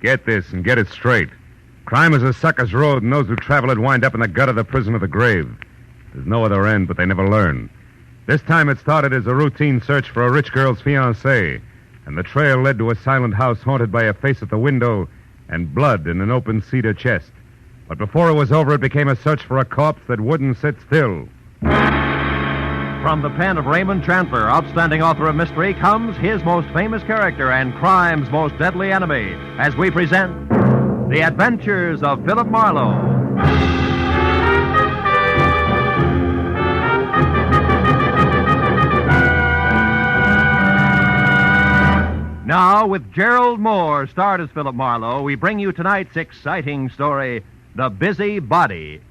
Get this and get it straight. Crime is a sucker's road, and those who travel it wind up in the gut of the prison of the grave. There's no other end, but they never learn. This time it started as a routine search for a rich girl's fiancé, and the trail led to a silent house haunted by a face at the window and blood in an open cedar chest. But before it was over, it became a search for a corpse that wouldn't sit still. From the pen of Raymond Chandler, outstanding author of mystery, comes his most famous character and crime's most deadly enemy, as we present The Adventures of Philip Marlowe. Now, with Gerald Moore, starred as Philip Marlowe, we bring you tonight's exciting story, The Busy Body.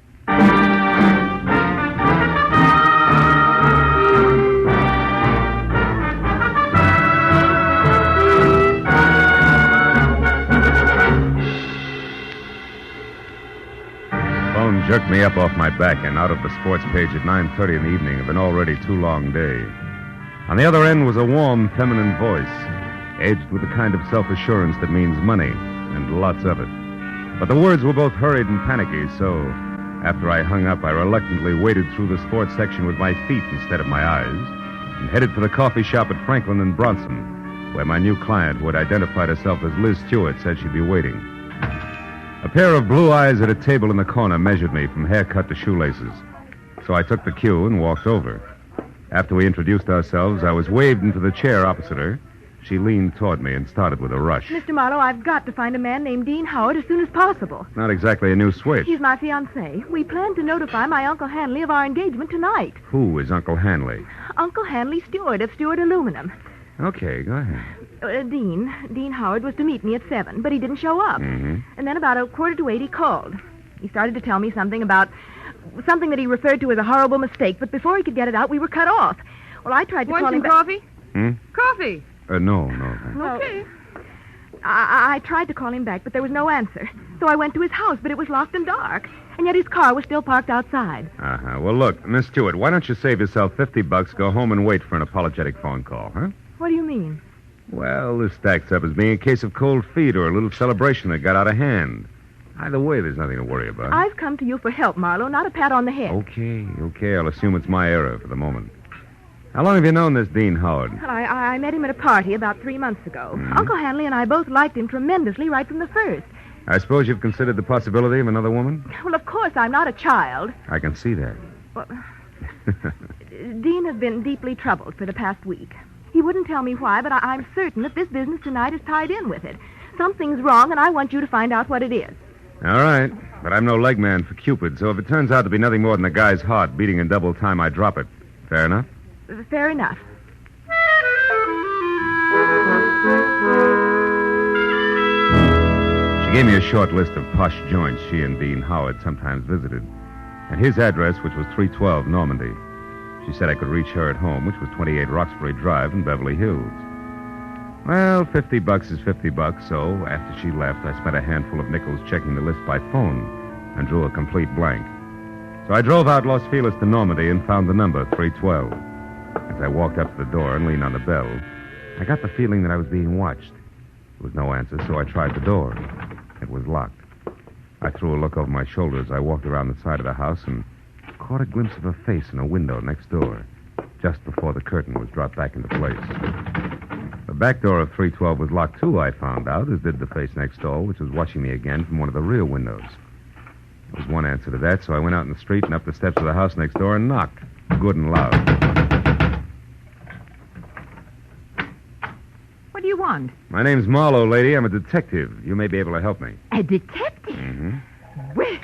Phone jerked me up off my back and out of the sports page at 9:30 in the evening of an already too long day. On the other end was a warm, feminine voice, edged with the kind of self-assurance that means money, and lots of it. But the words were both hurried and panicky, so after I hung up, I reluctantly waded through the sports section with my feet instead of my eyes and headed for the coffee shop at Franklin and Bronson, where my new client, who had identified herself as Liz Stewart, said she'd be waiting. A pair of blue eyes at a table in the corner measured me from haircut to shoelaces, so I took the cue and walked over. After we introduced ourselves, I was waved into the chair opposite her. She leaned toward me and started with a rush. Mr. Marlowe, I've got to find a man named Dean Howard as soon as possible. Not exactly a new switch. He's my fiancé. We plan to notify my Uncle Hanley of our engagement tonight. Who is Uncle Hanley? Uncle Hanley Stewart of Stewart Aluminum. Okay, go ahead. Dean Howard was to meet me at 7, but he didn't show up. Mm-hmm. And then about 7:45 he called. He started to tell me something that he referred to as a horrible mistake, but before he could get it out, we were cut off. Well, I tried to Want call him some coffee? Coffee. No. Okay. I tried to call him back, but there was no answer. So I went to his house, but it was locked and dark. And yet his car was still parked outside. Uh-huh. Well, look, Miss Stewart, why don't you save yourself $50, go home and wait for an apologetic phone call, huh? What do you mean? Well, this stacks up as being a case of cold feet or a little celebration that got out of hand. Either way, there's nothing to worry about. I've come to you for help, Marlowe, not a pat on the head. Okay. I'll assume it's my error for the moment. How long have you known this Dean Howard? Well, I met him at a party about 3 months ago. Mm-hmm. Uncle Hanley and I both liked him tremendously right from the first. I suppose you've considered the possibility of another woman? Well, of course, I'm not a child. I can see that. Well, Dean has been deeply troubled for the past week. He wouldn't tell me why, but I'm certain that this business tonight is tied in with it. Something's wrong, and I want you to find out what it is. All right, but I'm no leg man for Cupid, so if it turns out to be nothing more than a guy's heart beating in double time, I drop it. Fair enough? Fair enough. She gave me a short list of posh joints she and Dean Howard sometimes visited, and his address, which was 312 Normandy. She said I could reach her at home, which was 28 Roxbury Drive in Beverly Hills. Well, $50 is $50, so after she left, I spent a handful of nickels checking the list by phone and drew a complete blank. So I drove out Los Feliz to Normandy and found the number, 312. As I walked up to the door and leaned on the bell, I got the feeling that I was being watched. There was no answer, so I tried the door. It was locked. I threw a look over my shoulder as I walked around the side of the house and caught a glimpse of a face in a window next door, just before the curtain was dropped back into place. The back door of 312 was locked, too, I found out, as did the face next door, which was watching me again from one of the rear windows. There was one answer to that, so I went out in the street and up the steps of the house next door and knocked, good and loud. What do you want? My name's Marlowe, lady. I'm a detective. You may be able to help me. A detective? Mm-hmm. Well,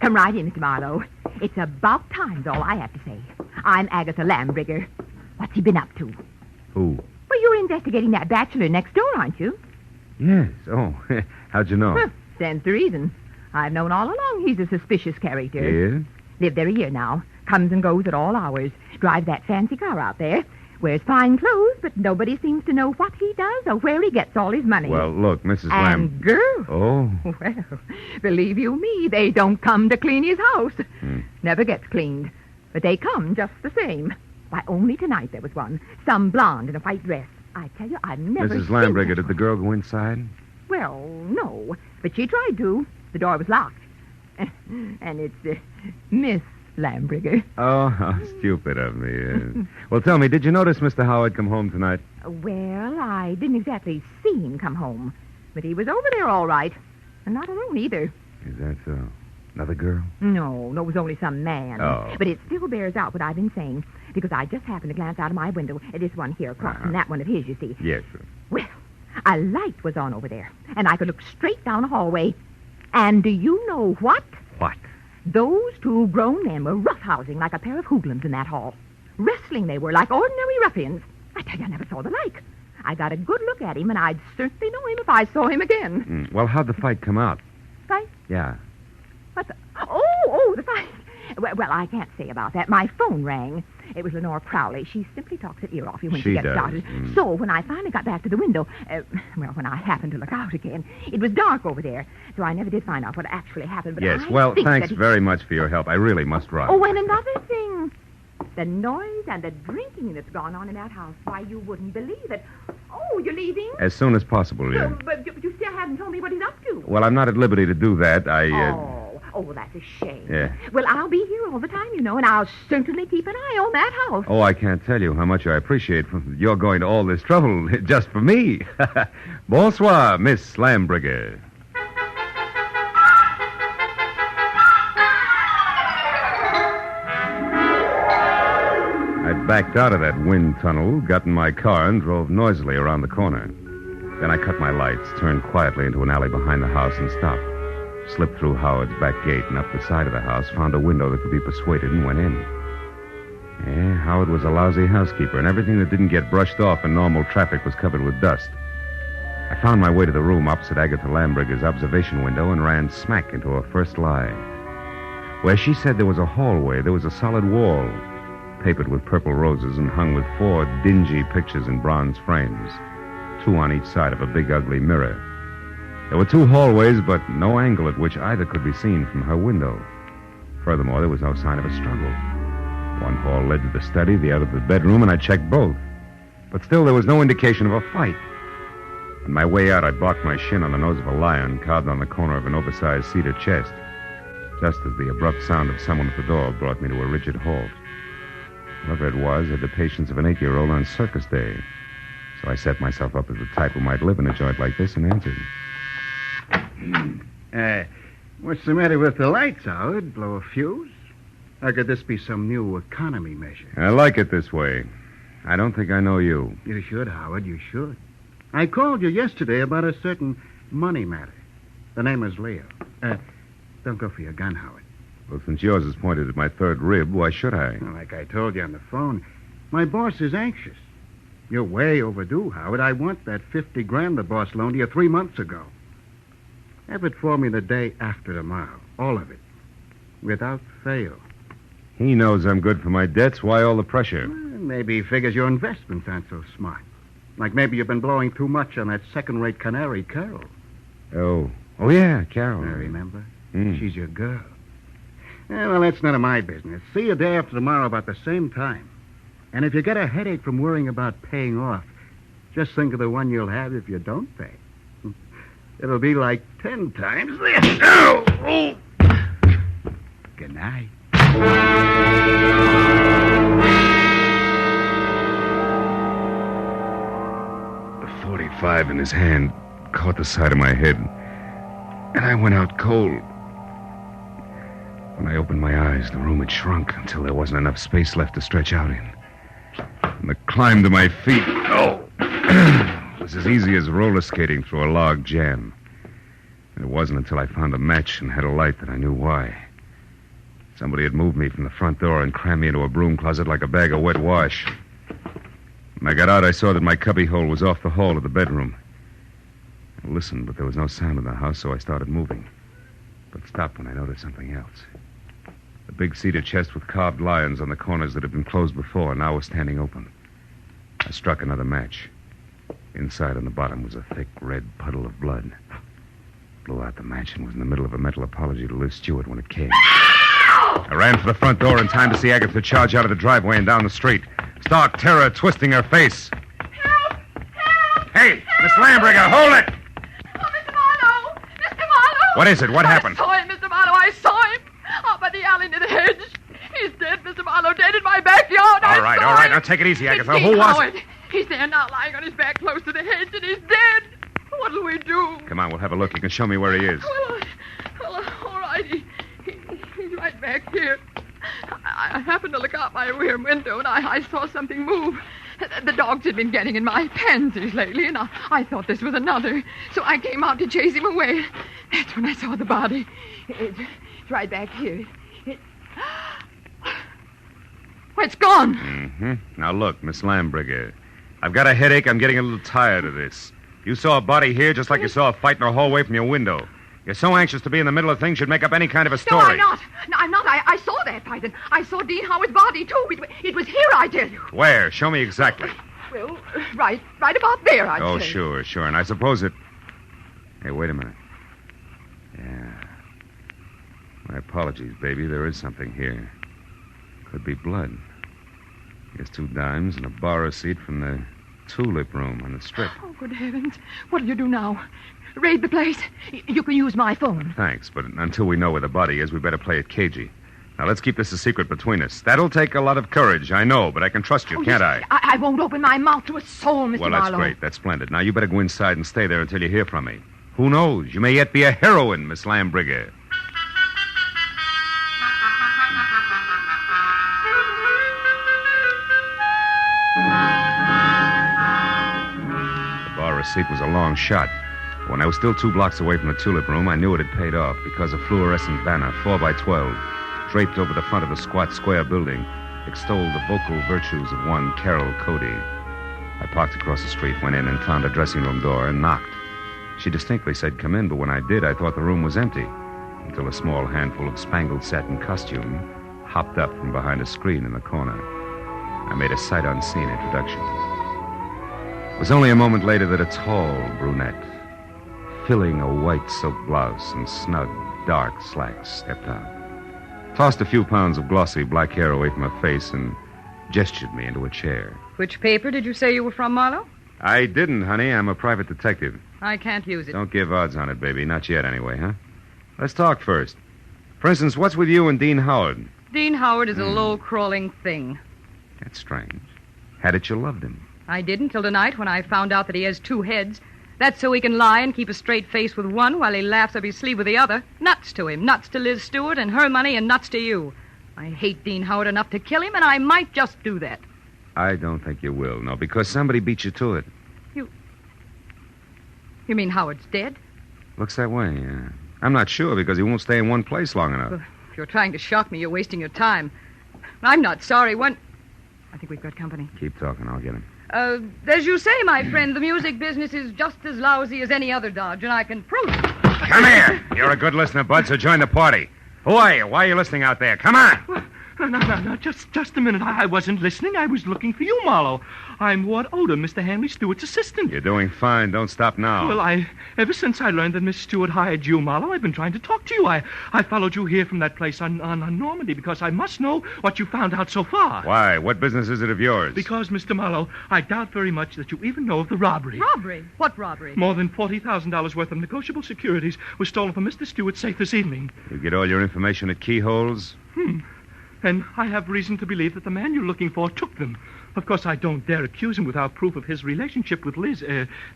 come right in, Mr. Marlowe. It's about time's all I have to say. I'm Agatha Lambrigger. What's he been up to? Who? Well, you're investigating that bachelor next door, aren't you? Yes. Oh, how'd you know? Stands to reason. I've known all along he's a suspicious character. Yeah? Lived there a year now. Comes and goes at all hours. Drives that fancy car out there. Wears fine clothes, but nobody seems to know what he does or where he gets all his money. Well, look, Mrs. And girls. Oh? Well, believe you me, they don't come to clean his house. Hmm. Never gets cleaned. But they come just the same. Why, only tonight there was one. Some blonde in a white dress. I tell you, I've never Mrs. seen Lambrigger, that did the girl go inside? Well, no, but she tried to. The door was locked. And it's Miss Lambriger. Oh, how stupid of me. Well, tell me, did you notice Mr. Howard come home tonight? Well, I didn't exactly see him come home, but he was over there all right. And not alone either. Is that so? Another girl? No, it was only some man. Oh. But it still bears out what I've been saying, because I just happened to glance out of my window at this one here across from that one of his, you see. Yes, sir. Well, a light was on over there, and I could look straight down the hallway. And do you know what? What? Those two grown men were roughhousing like a pair of hoodlums in that hall. Wrestling they were, like ordinary ruffians. I tell you, I never saw the like. I got a good look at him, and I'd certainly know him if I saw him again. Well, how'd the fight come out? Fight? Yeah. What the... Oh, the fight. Well, I can't say about that. My phone rang. It was Lenore Crowley. She simply talks her ear off you when she gets does. started. So when I finally got back to the window, when I happened to look out again, it was dark over there. So I never did find out what actually happened. But Yes, I well, think thanks that very much for your help. I really must run. Oh, and another thing. The noise and the drinking that's gone on in that house. Why, you wouldn't believe it. Oh, you're leaving? As soon as possible, yeah. But you still haven't told me what he's up to. Well, I'm not at liberty to do that. Oh, that's a shame. Yeah. Well, I'll be here all the time, you know, and I'll certainly keep an eye on that house. Oh, I can't tell you how much I appreciate you're going to all this trouble just for me. Bonsoir, Miss Lambriger. I backed out of that wind tunnel, got in my car, and drove noisily around the corner. Then I cut my lights, turned quietly into an alley behind the house, and stopped. Slipped through Howard's back gate and up the side of the house, found a window that could be persuaded, and went in. Yeah, Howard was a lousy housekeeper, and everything that didn't get brushed off in normal traffic was covered with dust. I found my way to the room opposite Agatha Lambriger's observation window and ran smack into her first lie. Where she said there was a hallway, there was a solid wall, papered with purple roses and hung with 4 dingy pictures in bronze frames, 2 on each side of a big, ugly mirror. There were 2 hallways, but no angle at which either could be seen from her window. Furthermore, there was no sign of a struggle. One hall led to the study, the other to the bedroom, and I checked both. But still, there was no indication of a fight. On my way out, I blocked my shin on the nose of a lion carved on the corner of an oversized cedar chest, just as the abrupt sound of someone at the door brought me to a rigid halt. Whoever it was had the patience of an 8-year-old on circus day. So I set myself up as the type who might live in a joint like this and answered. What's the matter with the lights, Howard? Blow a fuse? Or could this be some new economy measure? I like it this way. I don't think I know you. You should, Howard, you should. I called you yesterday about a certain money matter. The name is Leo. Don't go for your gun, Howard. Well, since yours is pointed at my 3rd rib, why should I? Well, like I told you on the phone, my boss is anxious. You're way overdue, Howard. I want that $50,000 the boss loaned you 3 months ago. Have it for me the day after tomorrow. All of it. Without fail. He knows I'm good for my debts. Why all the pressure? Well, maybe he figures your investments aren't so smart. Like maybe you've been blowing too much on that second-rate canary, Carol. Oh, yeah, Carol. I remember. Mm. She's your girl. Yeah, well, that's none of my business. See you day after tomorrow about the same time. And if you get a headache from worrying about paying off, just think of the one you'll have if you don't pay. It'll be like 10 times this. Oh! Good night. The .45 in his hand caught the side of my head, and I went out cold. When I opened my eyes, the room had shrunk until there wasn't enough space left to stretch out in. And the climb to my feet, was as easy as roller skating through a log jam. And it wasn't until I found a match and had a light that I knew why. Somebody had moved me from the front door and crammed me into a broom closet like a bag of wet wash. When I got out, I saw that my cubbyhole was off the hall to the bedroom. I listened, but there was no sound in the house, so I started moving. But stopped when I noticed something else. The big cedar chest with carved lions on the corners that had been closed before now was standing open. I struck another match. Inside on the bottom was a thick red puddle of blood. Blew out the match and was in the middle of a mental apology to Liz Stewart when it came. I ran for the front door in time to see Agatha charge out of the driveway and down the street. Stark terror twisting her face. Help! Help! Hey, Miss Lambriger, hold it! Oh, Mr. What is it? What happened? I saw him, Mr. Marlowe. I saw him. Up by the alley near the hedge. He's dead, Mr. Marlowe. Dead in my backyard. All right. Now take it easy, Agatha. Who was it? He's there now, lying on his back close to the hedge, and he's dead. What'll we do? Come on, we'll have a look. You can show me where he is. Well, all right. He's right back here. I happened to look out my rear window, and I saw something move. The dogs had been getting in my pansies lately, and I thought this was another. So I came out to chase him away. That's when I saw the body. It's right back here. It's gone. Mm-hmm. Now, look, Miss Lambrigger. I've got a headache. I'm getting a little tired of this. You saw a body here just like you saw a fight in a hallway from your window. You're so anxious to be in the middle of things, you'd make up any kind of a story. No, I'm not. I saw that fight, and I saw Dean Howard's body, too. It was here, I tell you. Where? Show me exactly. Well, right about there, I'd say. Oh, sure. And I suppose it... Hey, wait a minute. Yeah. My apologies, baby. There is something here. Could be blood. Here's 2 dimes and a bar receipt from the tulip room on the strip. Oh, good heavens. What'll you do now? Raid the place? You can use my phone. Thanks, but until we know where the body is, we better play it cagey. Now, let's keep this a secret between us. That'll take a lot of courage, I know, but I can trust you, can't I? I won't open my mouth to a soul, Mr. Well, Marlowe. that's great. That's splendid. Now, you better go inside and stay there until you hear from me. Who knows? You may yet be a heroine, Miss Lambrigger. The bar receipt was a long shot. When I was still 2 blocks away from the tulip room, I knew it had paid off because a fluorescent banner, 4x12, draped over the front of the squat square building, extolled the vocal virtues of one Carol Cody. I parked across the street, went in and found a dressing room door and knocked. She distinctly said, "Come in," but when I did, I thought the room was empty, until a small handful of spangled satin costume hopped up from behind a screen in the corner. I made a sight-unseen introduction. It was only a moment later that a tall brunette, filling a white silk blouse and snug, dark slacks, stepped out, tossed a few pounds of glossy black hair away from her face, and gestured me into a chair. Which paper did you say you were from, Marlowe? I didn't, honey. I'm a private detective. I can't use it. Don't give odds on it, baby. Not yet, anyway, huh? Let's talk first. For instance, what's with you and Dean Howard? Dean Howard is a low-crawling thing. That's strange. Had it you loved him? I didn't till tonight when I found out that he has 2 heads. That's so he can lie and keep a straight face with one while he laughs up his sleeve with the other. Nuts to him. Nuts to Liz Stewart and her money, and nuts to you. I hate Dean Howard enough to kill him, and I might just do that. I don't think you will, no, because somebody beat you to it. You mean Howard's dead? Looks that way, yeah. I'm not sure because he won't stay in one place long enough. Well, if you're trying to shock me, you're wasting your time. I'm not sorry. I think we've got company. Keep talking. I'll get him. As you say, my friend, the music business is just as lousy as any other dodge, and I can prove it. Come here. You're a good listener, Bud, so join the party. Who are you? Why are you listening out there? Come on. Well, no. Just a minute. I wasn't listening. I was looking for you, Marlowe. I'm Ward Odom, Mr. Hanley Stewart's assistant. You're doing fine. Don't stop now. Well, ever since I learned that Miss Stewart hired you, Marlowe, I've been trying to talk to you. I followed you here from that place on Normandy because I must know what you found out so far. Why? What business is it of yours? Because, Mr. Marlowe, I doubt very much that you even know of the robbery. Robbery? What robbery? More than $40,000 worth of negotiable securities was stolen from Mr. Stewart's safe this evening. You get all your information at keyholes? And I have reason to believe that the man you're looking for took them. Of course, I don't dare accuse him without proof of his relationship with Liz,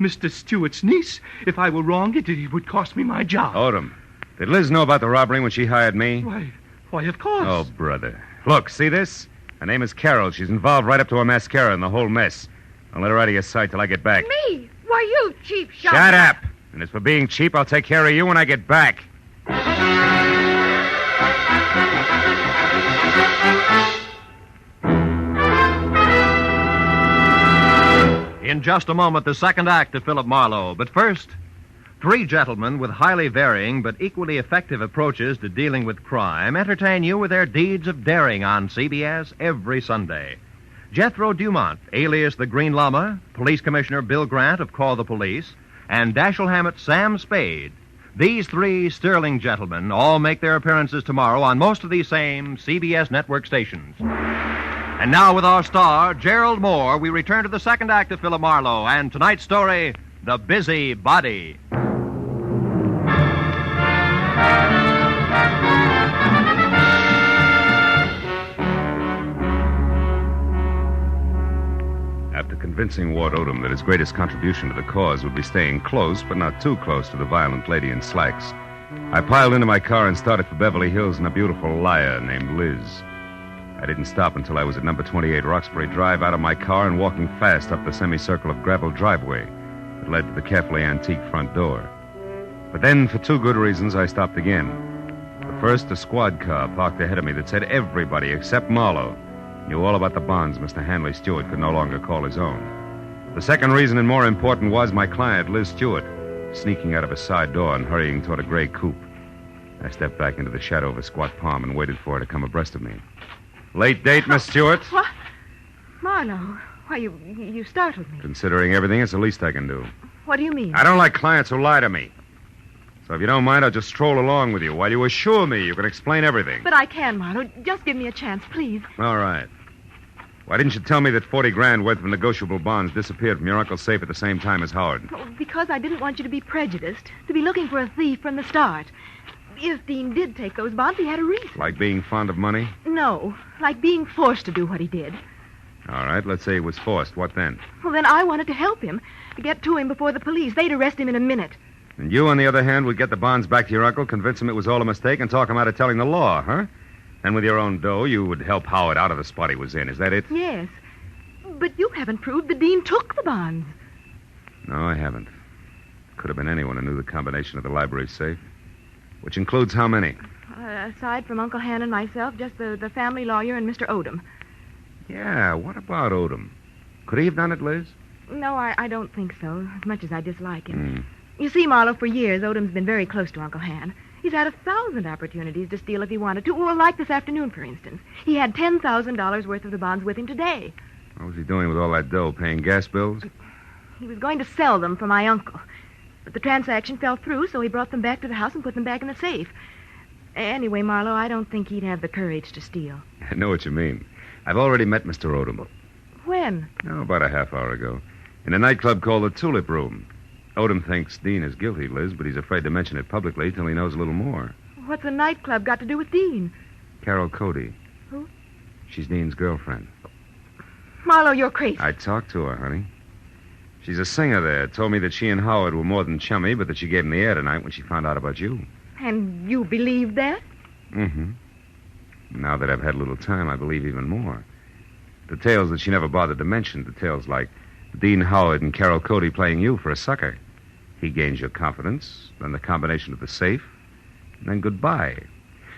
Mr. Stewart's niece. If I were wrong, it would cost me my job. Odom, did Liz know about the robbery when she hired me? Why, of course. Oh, brother. Look, see this? Her name is Carol. She's involved right up to her mascara in the whole mess. I'll let her out of your sight till I get back. Me? Why, you cheap shot. Shut up! And as for being cheap, I'll take care of you when I get back. In just a moment, the second act of Philip Marlowe. But first, 3 gentlemen with highly varying but equally effective approaches to dealing with crime entertain you with their deeds of daring on CBS every Sunday. Jethro Dumont, alias the Green Llama, Police Commissioner Bill Grant of Call the Police, and Dashiell Hammett's Sam Spade. These 3 sterling gentlemen all make their appearances tomorrow on most of these same CBS network stations. And now with our star, Gerald Moore, we return to the second act of Philip Marlowe and tonight's story, The Busy Body. After convincing Ward Odom that his greatest contribution to the cause would be staying close, but not too close to the violent lady in slacks, I piled into my car and started for Beverly Hills in a beautiful liar named Liz. I didn't stop until I was at number 28 Roxbury Drive, out of my car and walking fast up the semicircle of gravel driveway that led to the carefully antique front door. But then, for two good reasons, I stopped again. The first, a squad car parked ahead of me that said everybody except Marlowe knew all about the bonds Mr. Hanley Stewart could no longer call his own. The second reason, and more important, was my client, Liz Stewart, sneaking out of a side door and hurrying toward a gray coupe. I stepped back into the shadow of a squat palm and waited for her to come abreast of me. Late date, Miss Stewart? What? Marlowe, why, you startled me. Considering everything, it's the least I can do. What do you mean? I don't like clients who lie to me. So if you don't mind, I'll just stroll along with you while you assure me you can explain everything. But I can, Marlowe. Just give me a chance, please. All right. Why didn't you tell me that 40 grand worth of negotiable bonds disappeared from your uncle's safe at the same time as Howard? Oh, because I didn't want you to be prejudiced, to be looking for a thief from the start. If Dean did take those bonds, he had a reason. Like being fond of money? No, like being forced to do what he did. All right, let's say he was forced. What then? Well, then I wanted to help him, to get to him before the police. They'd arrest him in a minute. And you, on the other hand, would get the bonds back to your uncle, convince him it was all a mistake, and talk him out of telling the law, huh? And with your own dough, you would help Howard out of the spot he was in. Is that it? Yes. But you haven't proved that Dean took the bonds. No, I haven't. Could have been anyone who knew the combination of the library safe. Which includes how many? Aside from Uncle Han and myself, just the family lawyer and Mr. Odom. Yeah, what about Odom? Could he have done it, Liz? No, I don't think so, as much as I dislike him. You see, Marlowe, for years, Odom's been very close to Uncle Han. He's had 1,000 opportunities to steal if he wanted to. Well, like this afternoon, for instance. He had $10,000 worth of the bonds with him today. What was he doing with all that dough? Paying gas bills? He was going to sell them for my uncle. But the transaction fell through, so he brought them back to the house and put them back in the safe. Anyway, Marlowe, I don't think he'd have the courage to steal. I know what you mean. I've already met Mr. Odom. When? Oh, about a half hour ago. In a nightclub called the Tulip Room. Odom thinks Dean is guilty, Liz, but he's afraid to mention it publicly till he knows a little more. What's a nightclub got to do with Dean? Carol Cody. Who? She's Dean's girlfriend. Marlowe, you're crazy. I talked to her, honey. She's a singer there. Told me that she and Howard were more than chummy, but that she gave him the air tonight when she found out about you. And you believe that? Mm-hmm. Now that I've had a little time, I believe even more. Details that she never bothered to mention. Details like Dean Howard and Carol Cody playing you for a sucker. He gains your confidence, then the combination of the safe, and then goodbye.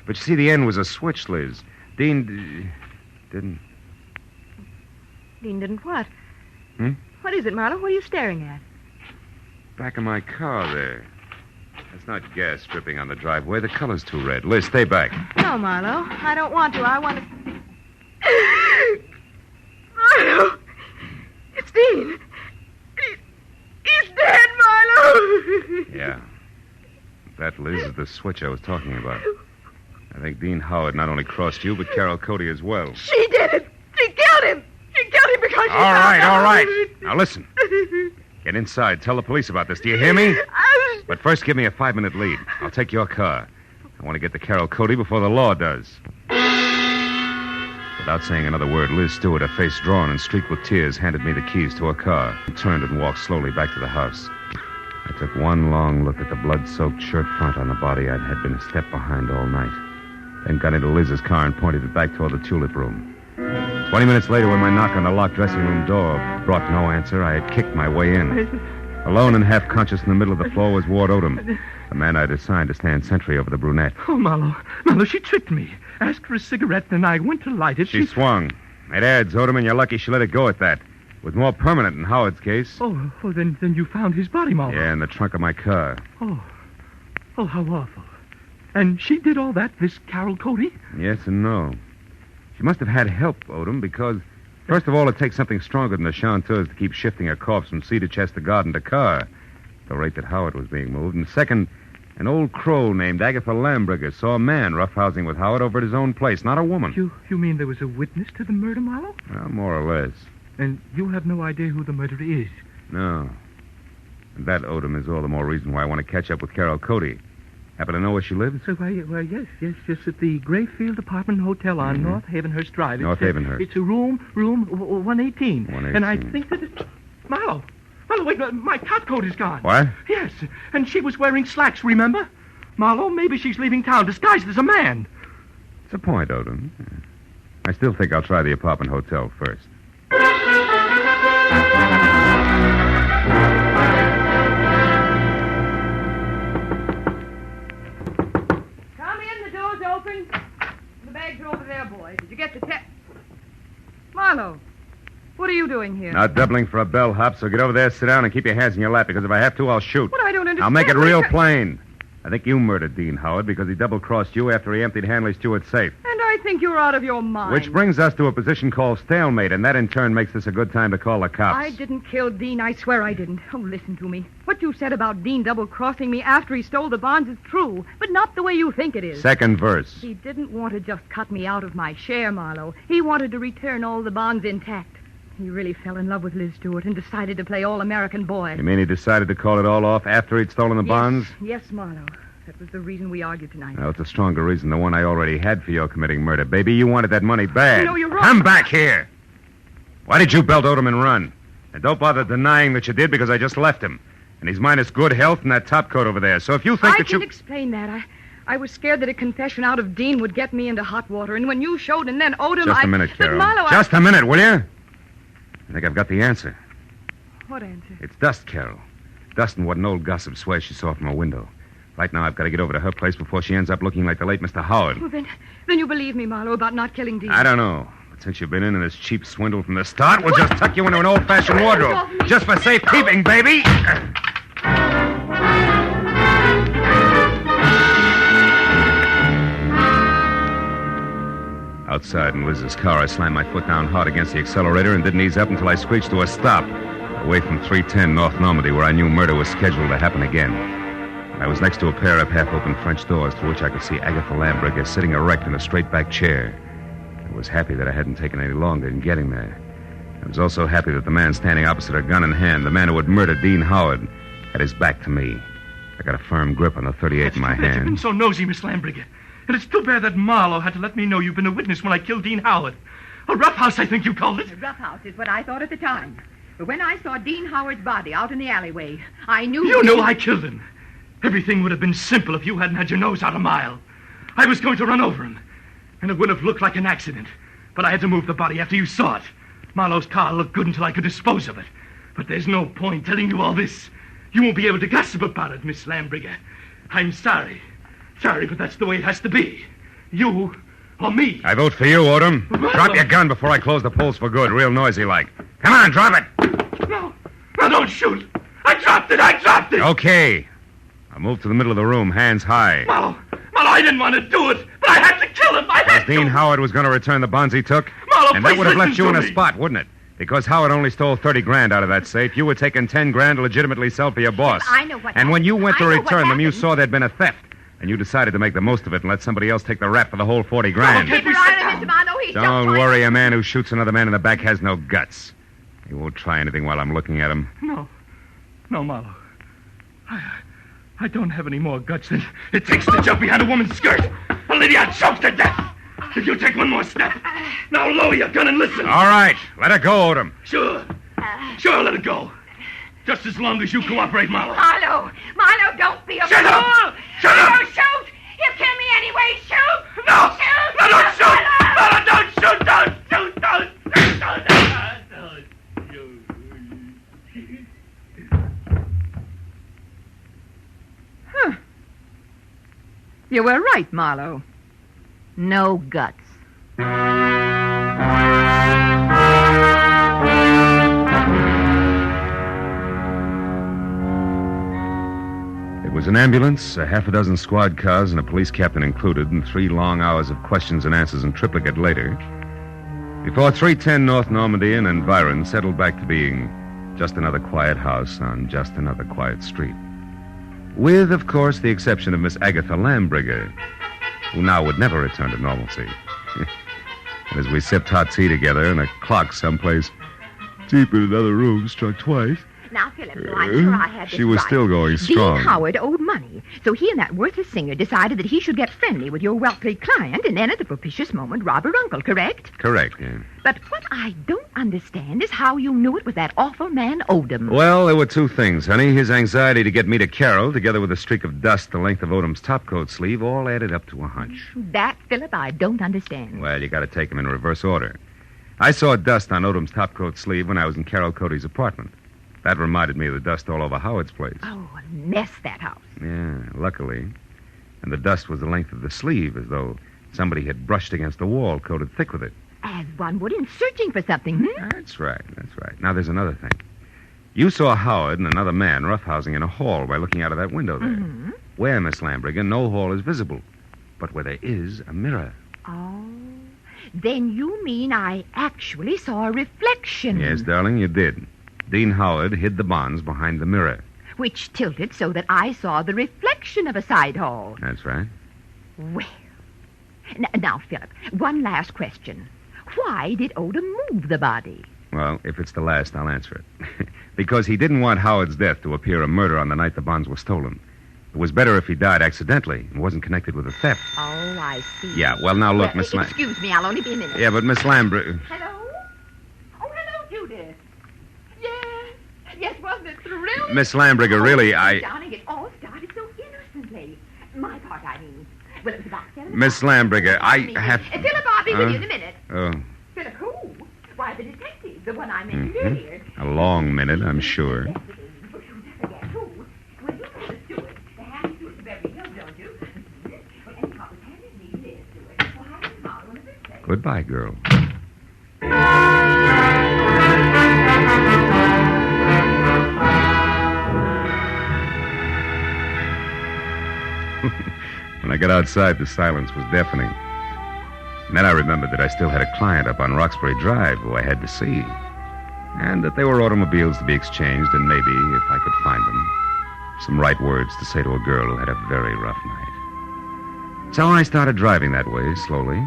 But you see, the end was a switch, Liz. Dean didn't... Dean didn't what? Hmm? What is it, Marlowe? What are you staring at? Back of my car there. That's not gas dripping on the driveway. The color's too red. Liz, stay back. No, Marlowe. I don't want to. I want to... Marlowe! It's Dean. He's dead, Marlowe! Yeah. That, Liz, is the switch I was talking about. I think Dean Howard not only crossed you, but Carol Cody as well. She did it! She killed him! She killed him because she All right. Now listen. Get inside. Tell the police about this. Do you hear me? But first, give me a 5-minute lead. I'll take your car. I want to get to Carol Cody before the law does. Without saying another word, Liz Stewart, her face drawn and streaked with tears, handed me the keys to her car and turned and walked slowly back to the house. I took one long look at the blood-soaked shirt front on the body I'd had been a step behind all night, then got into Liz's car and pointed it back toward the Tulip Room. 20 minutes later, when my knock on the locked dressing room door brought no answer, I had kicked my way in. Alone and half-conscious in the middle of the floor was Ward Odom, the man I'd assigned to stand sentry over the brunette. Oh, Marlowe, she tricked me. Asked for a cigarette, and I went to light it. She swung. It adds, Odom, and you're lucky she let it go at that. It was more permanent in Howard's case. Oh, then you found his body, Marlowe. Yeah, in the trunk of my car. Oh, how awful. And she did all that, this Carol Cody? Yes and no. She must have had help, Odom, because, first of all, it takes something stronger than the chanteuse to keep shifting her corpse from cedar chest to garden to car, at the rate that Howard was being moved. And second, an old crow named Agatha Lambriger saw a man roughhousing with Howard over at his own place, not a woman. You mean there was a witness to the murder, Marlowe? Well, more or less. And you have no idea who the murderer is? No. And that, Odom, is all the more reason why I want to catch up with Carol Cody. Happen to know where she lives? So, yes, at the Grayfield Apartment Hotel on North Havenhurst Drive. North Havenhurst. It's a room 118. 118. And I think that it's... Marlo, wait, my top coat is gone. What? Yes, and she was wearing slacks, remember? Marlo, maybe she's leaving town disguised as a man. It's a point, Odom. I still think I'll try the apartment hotel first. Come in, the door's open. The bags are over there, boy. Did you get the test? Marlo, what are you doing here? Not doubling for a bellhop, so get over there, sit down, and keep your hands in your lap, because if I have to, I'll shoot. What? I don't understand. I'll make it real plain. I think you murdered Dean Howard because he double-crossed you after he emptied Hanley Stewart's safe. And I think you're out of your mind. Which brings us to a position called stalemate, and that in turn makes this a good time to call the cops. I didn't kill Dean. I swear I didn't. Oh, listen to me. What you said about Dean double-crossing me after he stole the bonds is true, but not the way you think it is. Second verse. He didn't want to just cut me out of my share, Marlo. He wanted to return all the bonds intact. He really fell in love with Liz Stewart and decided to play all-American boy. You mean he decided to call it all off after he'd stolen the bonds? Yes, Marlo. That was the reason we argued tonight. Well, it's a stronger reason than the one I already had for your committing murder. Baby, you wanted that money bad. No, you're wrong. Come back here. Why did you belt Odom and run? And don't bother denying that you did, because I just left him. And he's minus good health and that top coat over there. So if you think I that you... can explain that. I was scared that a confession out of Dean would get me into hot water. And when you showed and then Odom, Just a minute, But Carol. Marlo, Just a minute, will you? I think I've got the answer. What answer? It's Dust, Carol. Dust and what an old gossip swears she saw from her window. Right now, I've got to get over to her place before she ends up looking like the late Mr. Howard. Well, then you believe me, Marlo, about not killing Dean. I don't know. But since you've been in this cheap swindle from the start, we'll just tuck you into an old-fashioned wardrobe. Just for safekeeping, baby. Outside in Liz's car, I slammed my foot down hard against the accelerator and didn't ease up until I screeched to a stop, away from 310 North Normandy, where I knew murder was scheduled to happen again. I was next to a pair of half-open French doors through which I could see Agatha Lambricker sitting erect in a straight-back chair. I was happy that I hadn't taken any longer in getting there. I was also happy that the man standing opposite her, gun in hand, the man who had murdered Dean Howard, had his back to me. I got a firm grip on the .38 in my hand. You've been so nosy, Miss Lambricker. And it's too bad that Marlo had to let me know you've been a witness when I killed Dean Howard. A roughhouse, I think you called it. A roughhouse is what I thought at the time. But when I saw Dean Howard's body out in the alleyway, I knew... You knew I killed him. Everything would have been simple if you hadn't had your nose out a mile. I was going to run over him, and it would have looked like an accident. But I had to move the body after you saw it. Marlo's car looked good until I could dispose of it. But there's no point telling you all this. You won't be able to gossip about it, Miss Lambricker. I'm sorry. Sorry, but that's the way it has to be. You or me. I vote for you, Odom. Drop your gun before I close the polls for good, real noisy like. Come on, drop it. No, don't shoot. I dropped it. Okay. I'll move to the middle of the room, hands high. Marlo, I didn't want to do it, but I had to kill him. Dean Howard was going to return the bonds he took. Marlo, and that would have left you in a me. spot, wouldn't it? Because Howard only stole 30 grand out of that safe. You were taking 10 grand to legitimately sell for your boss. I know what And when you went to happened. return them, you happened. saw there'd been a theft. And you decided to make the most of it and let somebody else take the rap for the whole 40 grand. Okay. Keep your eye on him, Mr. Marlowe. He's just Don't trying worry, to... a man who shoots another man in the back has no guts. He won't try anything while I'm looking at him. No, Marlo. I don't have any more guts than it takes to jump behind a woman's skirt. Lydia choked to death. If you take one more step, now lower your gun and listen. All right, let her go, Odom. Sure, let it go. Just as long as you cooperate, Marlo. Marlo, don't be a Shut fool. up! Shut up! Don't shoot! He'll kill me anyway. Shoot! No! Shoot! No, don't shoot! Marlo! Marlo, don't shoot! Don't shoot! You were right, Marlo. No guts. It was an ambulance, a half a dozen squad cars, and a police captain included, and 3 long hours of questions and answers in triplicate later, before 310 North Normandy and environs settled back to being just another quiet house on just another quiet street. With, of course, the exception of Miss Agatha Lambricker, who now would never return to normalcy. And as we sipped hot tea together and a clock someplace deep in another room struck twice, Now, Philip, so I'm sure I had this She was right. still going strong. Dean Howard owed money, so he and that worthless singer decided that he should get friendly with your wealthy client, and then at the propitious moment rob her uncle, correct? Correct, yeah. But what I don't understand is how you knew it was that awful man Odom. Well, there were two things, honey. His anxiety to get me to Carol, together with a streak of dust the length of Odom's topcoat sleeve, all added up to a hunch. That, Philip, I don't understand. Well, you got to take them in reverse order. I saw dust on Odom's topcoat sleeve when I was in Carol Cody's apartment. That reminded me of the dust all over Howard's place. Oh, a mess, that house. Yeah, luckily. And the dust was the length of the sleeve, as though somebody had brushed against a wall coated thick with it. As one would in searching for something, hmm? That's right. Now, there's another thing. You saw Howard and another man roughhousing in a hall by looking out of that window there. Mm-hmm. Where, Miss Lambriger, no hall is visible, but where there is a mirror. Oh, then you mean I actually saw a reflection. Yes, darling, you did. Dean Howard hid the bonds behind the mirror. Which tilted so that I saw the reflection of a side hall. That's right. Well, now, Philip, one last question. Why did Odom move the body? Well, if it's the last, I'll answer it. Because he didn't want Howard's death to appear a murder on the night the bonds were stolen. It was better if he died accidentally and wasn't connected with a theft. Oh, I see. Yeah, well, now look, Miss Lambriger. Excuse me, I'll only be a minute. Yeah, but Miss Lambriger... Hello? Oh, hello, Judith. Yes, wasn't it thrilling? Miss Lambriger, really, Darling, it all started so innocently. My part, I mean. Well, it was about 7 Miss Lambriger, I have... Philip, I'll be with you in a minute. Oh, Philip, who? Why, the detective, the one I mentioned earlier. a long minute, I'm sure. Yes, it is. But you never forget who. Well, you know the steward, the hand steward for Beverly Hills, don't you? Well, anyhow, the hand is me, Liz Stewart. Well, how do you follow in the first place? Goodbye, girl. When I got outside, the silence was deafening. And then I remembered that I still had a client up on Roxbury Drive who I had to see. And that there were automobiles to be exchanged, and maybe, if I could find them, some right words to say to a girl who had a very rough night. So I started driving that way, slowly.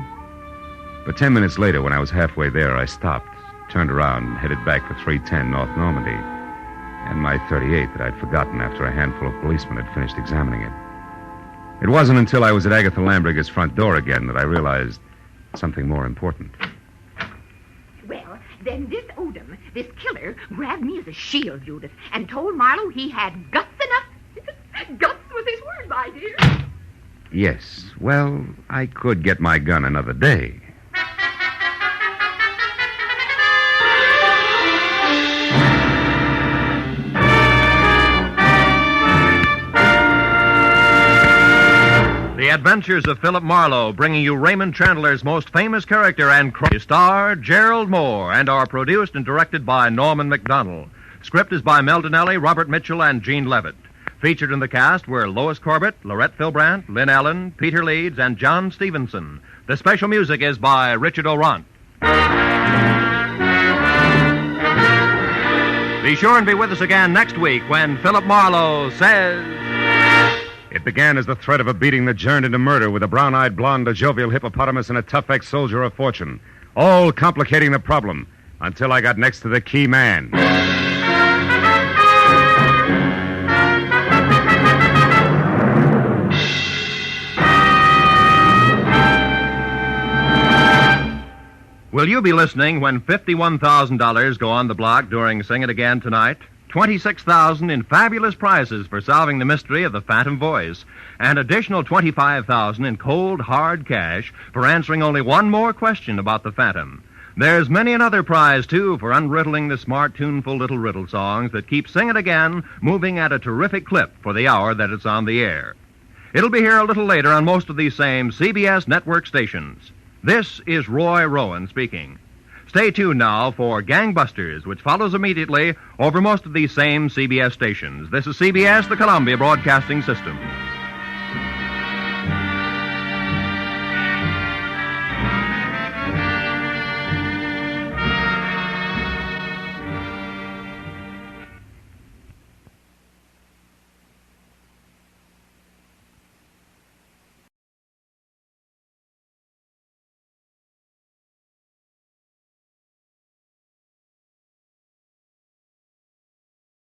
But 10 minutes later, when I was halfway there, I stopped, turned around, and headed back for 310 North Normandy, and my .38 that I'd forgotten after a handful of policemen had finished examining it. It wasn't until I was at Agatha Lambriger's front door again that I realized something more important. Well, then this Odom, this killer, grabbed me as a shield, Judith, and told Marlowe he had guts enough. Guts was his word, my dear. Yes, well, I could get my gun another day. The Adventures of Philip Marlowe, bringing you Raymond Chandler's most famous character and star, Gerald Moore, and are produced and directed by Norman MacDonald. Script is by Mel Donnelly, Robert Mitchell, and Gene Levitt. Featured in the cast were Lois Corbett, Lorette Philbrandt, Lynn Allen, Peter Leeds, and John Stevenson. The special music is by Richard Orant. Be sure and be with us again next week when Philip Marlowe says... It began as the threat of a beating that turned into murder with a brown-eyed blonde, a jovial hippopotamus, and a tough ex-soldier of fortune, all complicating the problem until I got next to the key man. Will you be listening when $51,000 go on the block during Sing It Again tonight? $26,000 in fabulous prizes for solving the mystery of the Phantom Voice, and additional $25,000 in cold, hard cash for answering only one more question about the Phantom. There's many another prize, too, for unriddling the smart, tuneful little riddle songs that keep Sing It Again moving at a terrific clip for the hour that it's on the air. It'll be here a little later on most of these same CBS network stations. This is Roy Rowan speaking. Stay tuned now for Gangbusters, which follows immediately over most of these same CBS stations. This is CBS, the Columbia Broadcasting System.